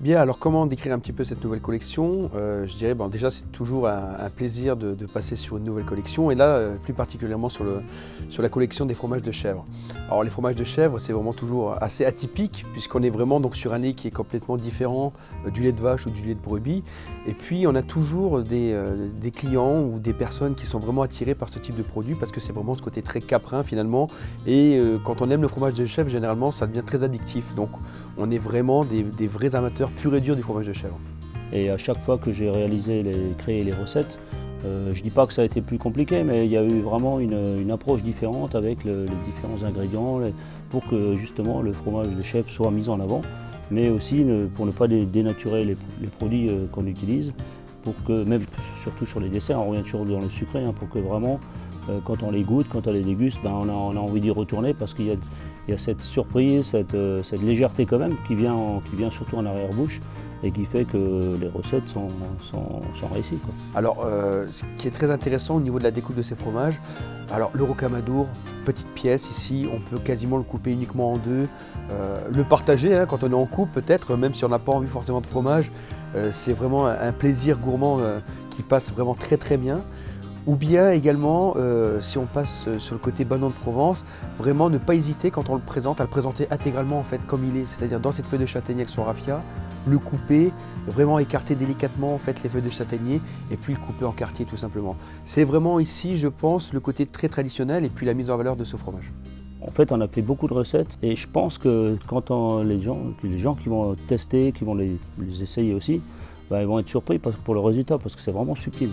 Bien, alors comment décrire un petit peu cette nouvelle collection? Je dirais, bon, déjà c'est toujours un plaisir de passer sur une nouvelle collection et là, plus particulièrement sur la collection des fromages de chèvre. Alors les fromages de chèvre, c'est vraiment toujours assez atypique puisqu'on est vraiment donc sur un lait qui est complètement différent du lait de vache ou du lait de brebis. Et puis on a toujours des clients ou des personnes qui sont vraiment attirées par ce type de produit parce que c'est vraiment ce côté très caprin finalement. Et quand on aime le fromage de chèvre, généralement ça devient très addictif. Donc on est vraiment des vrais amateurs pur et dur du fromage de chèvre. Et à chaque fois que j'ai créé les recettes, je ne dis pas que ça a été plus compliqué, mais il y a eu vraiment une approche différente avec les différents ingrédients pour que justement le fromage de chèvre soit mis en avant, mais aussi pour ne pas dénaturer les produits qu'on utilise, pour que, même surtout sur les desserts, on revient toujours dans le sucré, hein, pour que vraiment quand on les goûte, quand on les déguste, ben on a envie d'y retourner parce qu'il y a cette surprise, cette légèreté quand même qui vient surtout en arrière-bouche et qui fait que les recettes sont réussies, quoi. Alors, ce qui est très intéressant au niveau de la découpe de ces fromages, alors le rocamadour, petite pièce ici, on peut quasiment le couper uniquement en deux, le partager hein, quand on est en couple peut-être, même si on n'a pas envie forcément de fromage, c'est vraiment un plaisir gourmand qui passe vraiment très très bien. Ou bien également, si on passe sur le côté banon de Provence, vraiment ne pas hésiter quand on le présente à le présenter intégralement en fait comme il est, c'est-à-dire dans cette feuille de châtaignier avec son raffia, le couper, vraiment écarter délicatement en fait les feuilles de châtaignier et puis le couper en quartier tout simplement. C'est vraiment ici, je pense, le côté très traditionnel et puis la mise en valeur de ce fromage. En fait, on a fait beaucoup de recettes et je pense que quand les gens qui vont tester, qui vont les essayer aussi, ben, ils vont être surpris pour le résultat parce que c'est vraiment subtil.